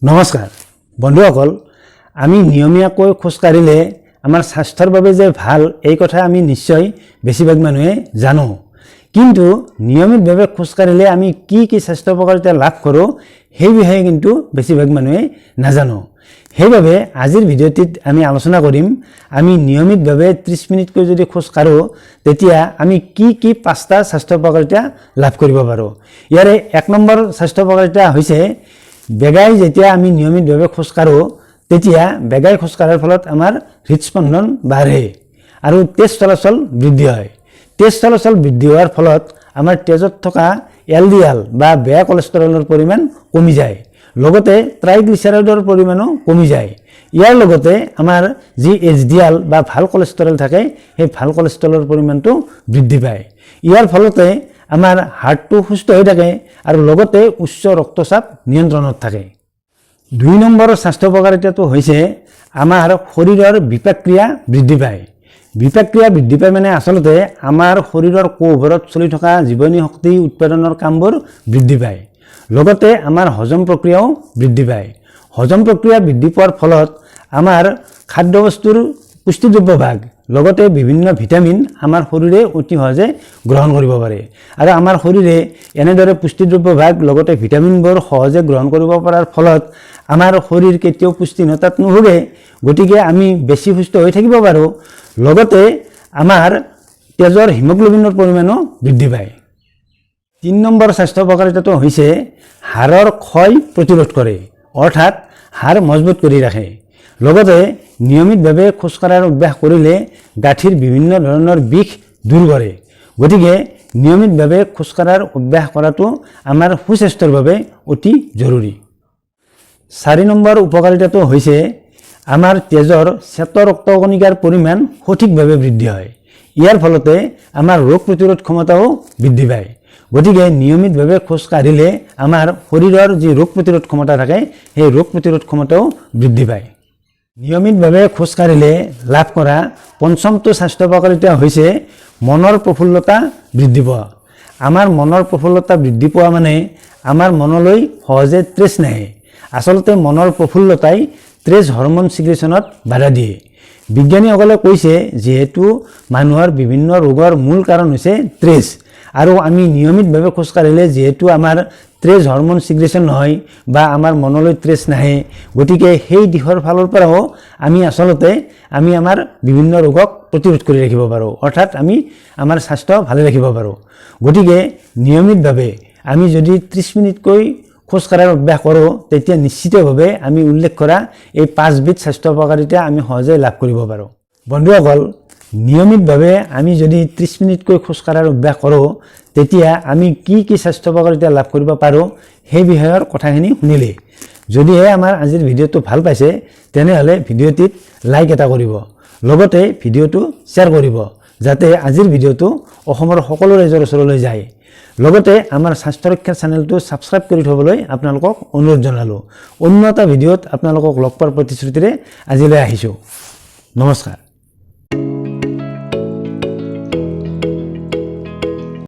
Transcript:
নমস্কাৰ বন্ধুসকল আমি নিয়মীয়াকৈ খোজ কাঢ়িলে আমাৰ স্বাস্থ্যৰ বাবে যে ভাল এই কথা আমি নিশ্চয় বেছিভাগ মানুহে জানো কিন্তু নিয়মিতভাৱে খোজ কাঢ়িলে আমি কি কি স্বাস্থ্য উপকাৰিতা লাভ কৰোঁ সেই বিষয়ে কিন্তু বেছিভাগ মানুহে নাজানো সেইবাবে আজিৰ ভিডিঅ'টিত আমি আলোচনা কৰিম আমি নিয়মিতভাৱে 30 মিনিটকৈ যদি খোজ কাঢ়ো তেতিয়া আমি কি কি পাঁচটা স্বাস্থ্য উপকাৰিতা লাভ কৰিব পাৰোঁ ইয়াৰে এক নম্বৰ স্বাস্থ্য উপকাৰিতা হৈছে বেগাই যেতিয়া আমি নিয়মিতভাৱে খোজ কাঢ়ো তেতিয়া বেগাই খোজ কাঢ়াৰ ফলত আমাৰ হৃদস্পন্দন বাঢ়ে আৰু তেজ চলাচল বৃদ্ধি হয় তেজ চলাচল বৃদ্ধি হোৱাৰ ফলত আমাৰ তেজত থকা এলডিএল বা বেয়া কোলেষ্ট্ৰলৰ পৰিমাণ কমি যায় লগতে ট্ৰাইগ্লিচাৰাইডৰ পৰিমাণো কমি যায় ইয়াৰ লগতে আমাৰ যি এইচডিএল বা ভাল কোলেষ্ট্ৰল থাকে সেই ভাল কোলেষ্ট্ৰলৰ পৰিমাণটো বৃদ্ধি পায় ইয়াৰ ফলতে আমাৰ হাৰ্টটো সুস্থ হৈ থাকে আৰু লগতে উচ্চ ৰক্তচাপ নিয়ন্ত্ৰণত থাকে দুই নম্বৰ স্বাস্থ্য উপকাৰিতাটো হৈছে আমাৰ শৰীৰৰ বিপাক্ৰিয়া বৃদ্ধি পায় বিপাক্ৰিয়া বৃদ্ধি পায় মানে আসলতে আমাৰ শৰীৰৰ কোষবোৰত চলি থকা জীৱনী শক্তি উৎপাদনৰ কামবোৰ বৃদ্ধি পায় লগতে আমাৰ হজম প্ৰক্ৰিয়াও বৃদ্ধি পায় হজম প্ৰক্ৰিয়া বৃদ্ধি পোৱাৰ ফলত আমাৰ খাদ্যবস্তুৰ পুষ্টিদ্ৰব্য ভাগ লগতে বিভিন্ন ভিটামিন আমাৰ শৰীৰে অতি সহজে গ্ৰহণ কৰিব পাৰে আৰু আমাৰ শৰীৰে এনেদৰে পুষ্টিদ্ৰব্য ভাগ লগতে ভিটামিনবোৰ সহজে গ্ৰহণ কৰিব পৰাৰ ফলত আমাৰ শৰীৰ কেতিয়াও পুষ্টিহীনতাত নোভোগে গতিকে আমি বেছি সুস্থ হৈ থাকিব পাৰোঁ লগতে আমাৰ তেজৰ হিমোগ্লোবিনৰ পৰিমাণো বৃদ্ধি পায় 3 নম্বৰ স্বাস্থ্য উপকাৰিতাটো হৈছে হাড়ৰ ক্ষয় প্ৰতিৰোধ কৰে অৰ্থাৎ হাড় মজবুত কৰি ৰাখে লগতে নিয়মিতভাৱে খোজ কঢ়াৰ অভ্যাস কৰিলে গাঁঠিৰ বিভিন্ন ধৰণৰ বিষ দূৰ কৰে গতিকে নিয়মিতভাৱে খোজ কঢ়াৰ অভ্যাস কৰাটো আমাৰ সুস্বাস্থ্যৰ বাবে অতি জৰুৰী 4 নম্বৰ উপকাৰিতাটো হৈছে আমাৰ তেজৰ শ্বেত ৰক্তকণিকাৰ পৰিমাণ সঠিকভাৱে বৃদ্ধি হয় ইয়াৰ ফলতে আমাৰ ৰোগ প্ৰতিৰোধ ক্ষমতাও বৃদ্ধি পায় গতিকে নিয়মিতভাৱে খোজ কাঢ়িলে আমাৰ শৰীৰৰ যি ৰোগ প্ৰতিৰোধ ক্ষমতা থাকে সেই ৰোগ প্ৰতিৰোধ ক্ষমতাও বৃদ্ধি পায় নিয়মিতভাৱে খোজ কাঢ়িলে লাভ কৰা পঞ্চমটো স্বাস্থ্য উপকাৰিতা হৈছে মনৰ প্ৰফুল্লতা বৃদ্ধি পোৱা আমাৰ মনৰ প্ৰফুল্লতা বৃদ্ধি পোৱা মানে আমাৰ মনলৈ সহজে ত্ৰেছ নাহে আসলতে মনৰ প্ৰফুল্লতাই ত্ৰেছ হৰমন সিক্ৰেচনত বাধা দিয়ে বিজ্ঞানীসকলে কৈছে যেহেতু মানুহৰ বিভিন্ন ৰোগৰ মূল কাৰণ হৈছে ত্ৰেছ আৰু আমি নিয়মিতভাৱে খোজ কাঢ়িলে যেহেতু আমাৰ ত্ৰেছ হৰমন সিক্ৰেচন নহয় বা আমাৰ মনলৈ ত্ৰেছ নাহে গতিকে সেই দিশৰ ফালৰ পৰাও আমি আসলতে আমি আমাৰ বিভিন্ন ৰোগক প্ৰতিৰোধ কৰি ৰাখিব পাৰোঁ অৰ্থাৎ আমি আমাৰ স্বাস্থ্য ভালে ৰাখিব পাৰোঁ গতিকে নিয়মিতভাৱে আমি যদি 30 মিনিটকৈ খোজ কঢ়াৰ অভ্যাস কৰোঁ তেতিয়া নিশ্চিতভাৱে আমি উল্লেখ কৰা এই 5 বিধ স্বাস্থ্য উপকাৰিতা আমি সহজে লাভ কৰিব পাৰোঁ বন্ধুসকল নিয়মিতভাৱে আমি যদি 30 মিনিটকৈ খোজ কঢ়াৰ অভ্যাস কৰোঁ তেতিয়া আমি কি কি স্বাস্থ্য উপকাৰিতা লাভ কৰিব পাৰোঁ সেই বিষয়ৰ কথাখিনি শুনিলে যদিহে আমাৰ আজিৰ ভিডিঅ'টো ভাল পাইছে তেনেহ'লে ভিডিঅ'টিত লাইক এটা কৰিব লগতে ভিডিঅ'টো শ্বেয়াৰ কৰিব যাতে আজিৰ ভিডিঅ'টো অসমৰ সকলো ৰাইজৰ ওচৰলৈ যায় লগতে আমাৰ স্বাস্থ্য ৰক্ষা চেনেলটো সাবস্ক্ৰাইব কৰি থবলৈ আপোনালোকক অনুৰোধ জনালোঁ অন্য এটা ভিডিঅ'ত আপোনালোকক লগ পোৱাৰ প্ৰতিশ্ৰুতিৰে আজিলৈ আহিছোঁ নমস্কাৰ